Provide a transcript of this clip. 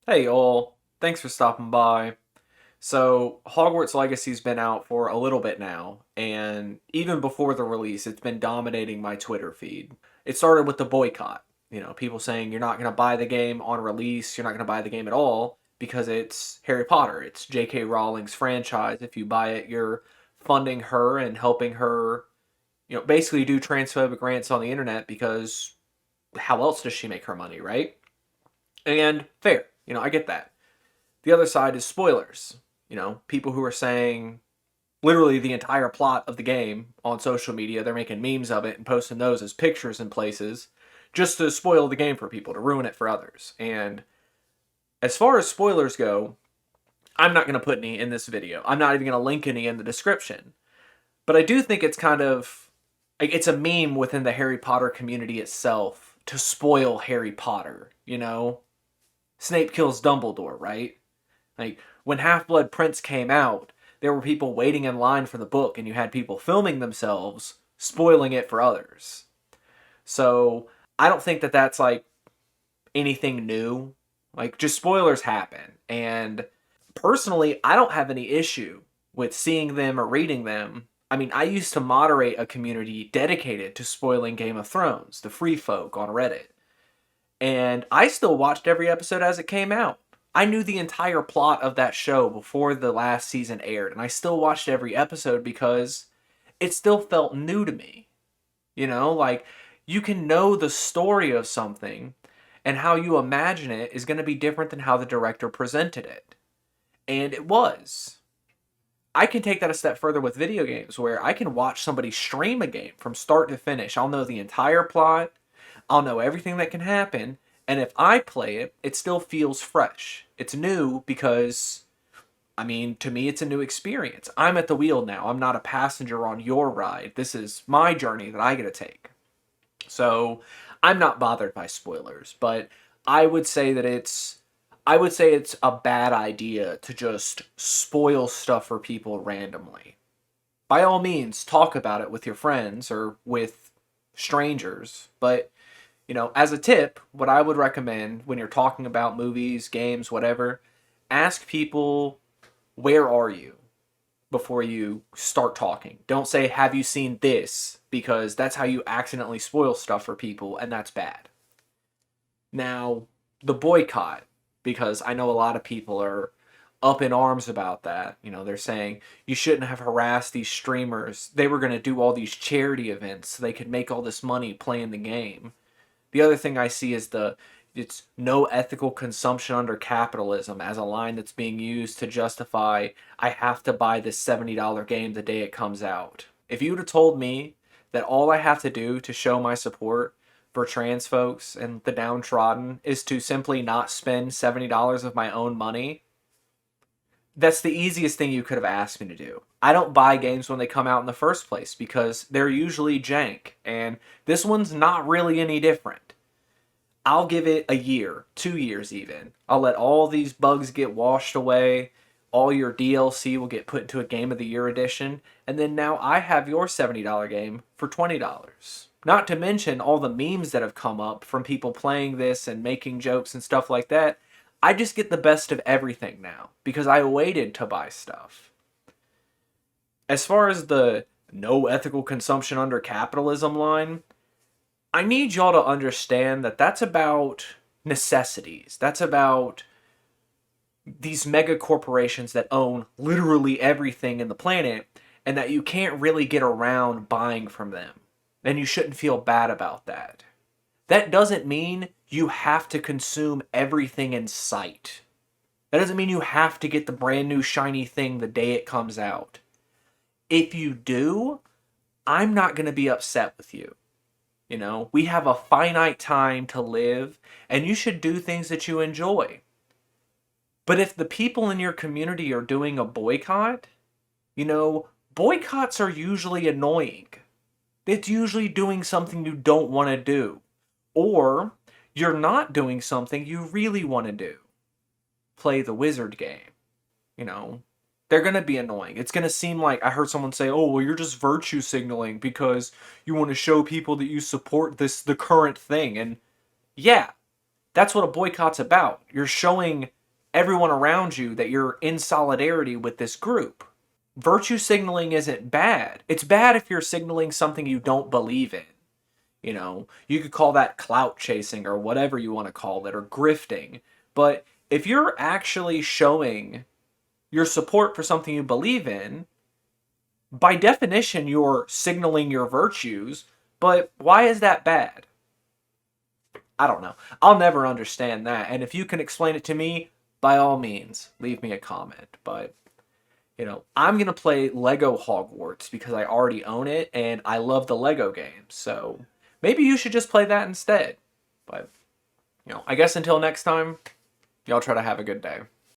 Hey all, thanks for stopping by. So, Hogwarts Legacy's been out for a little bit now, and even before the release, it's been dominating my Twitter feed. It started with the boycott. People saying you're not going to buy the game on release, you're not going to buy the game at all because it's Harry Potter. It's J.K. Rowling's franchise. If you buy it, you're funding her and helping her, basically do transphobic rants on the internet because how else does she make her money, right? And fair, I get that. The other side is spoilers. People who are saying literally the entire plot of the game on social media, they're making memes of it and posting those as pictures in places just to spoil the game for people, to ruin it for others. And as far as spoilers go, I'm not going to put any in this video. I'm not even going to link any in the description. But I do think it's kind of like it's a meme within the Harry Potter community itself to spoil Harry Potter. Snape kills Dumbledore, right? Like, when Half Blood Prince came out, there were people waiting in line for the book, and you had people filming themselves, spoiling it for others. So, I don't think that that's, like, anything new. Like, just spoilers happen. And personally, I don't have any issue with seeing them or reading them. I mean, I used to moderate a community dedicated to spoiling Game of Thrones, the Free Folk on Reddit. And I still watched every episode as it came out. I knew the entire plot of that show before the last season aired, and I still watched every episode because it still felt new to me. Like you can know the story of something, and how you imagine it is going to be different than how the director presented it. And it was. I can take that a step further with video games where I can watch somebody stream a game from start to finish. I'll know the entire plot, I'll know everything that can happen, and if I play it, it still feels fresh. It's new because, I mean, to me, it's a new experience. I'm at the wheel now. I'm not a passenger on your ride. This is my journey that I get to take. So I'm not bothered by spoilers, but I would say that it's a bad idea to just spoil stuff for people randomly. By all means, talk about it with your friends or with strangers, but as a tip, what I would recommend when you're talking about movies, games, whatever, ask people, where are you? Before you start talking. Don't say, have you seen this? Because that's how you accidentally spoil stuff for people, and that's bad. Now, the boycott, because I know a lot of people are up in arms about that. They're saying you shouldn't have harassed these streamers. They were going to do all these charity events so they could make all this money playing the game. The other thing I see is it's no ethical consumption under capitalism as a line that's being used to justify I have to buy this $70 game the day it comes out. If you would have told me that all I have to do to show my support for trans folks and the downtrodden is to simply not spend $70 of my own money, that's the easiest thing you could have asked me to do. I don't buy games when they come out in the first place because they're usually jank, and this one's not really any different. I'll give it a year, 2 years even. I'll let all these bugs get washed away. All your DLC will get put into a Game of the Year edition, and then now I have your $70 game for $20. Not to mention all the memes that have come up from people playing this and making jokes and stuff like that. I just get the best of everything now because I waited to buy stuff. As far as the no ethical consumption under capitalism line, I need y'all to understand that that's about necessities. That's about these mega corporations that own literally everything in the planet and that you can't really get around buying from them. And you shouldn't feel bad about that. That doesn't mean you have to consume everything in sight. That doesn't mean you have to get the brand new shiny thing the day it comes out. If you do, I'm not going to be upset with you. We have a finite time to live, and you should do things that you enjoy. But if the people in your community are doing a boycott, boycotts are usually annoying. It's usually doing something you don't want to do. Or you're not doing something you really want to do. Play the wizard game. They're going to be annoying. It's going to seem like, I heard someone say, oh, well, you're just virtue signaling because you want to show people that you support the current thing. And yeah, that's what a boycott's about. You're showing everyone around you that you're in solidarity with this group. Virtue signaling isn't bad. It's bad if you're signaling something you don't believe in. You know, you could call that clout chasing or whatever you want to call it, or grifting. But if you're actually showing your support for something you believe in, by definition, you're signaling your virtues. But why is that bad? I don't know. I'll never understand that. And if you can explain it to me, by all means, leave me a comment. But, I'm going to play Lego Hogwarts because I already own it and I love the Lego games. So maybe you should just play that instead. But, I guess until next time, y'all try to have a good day.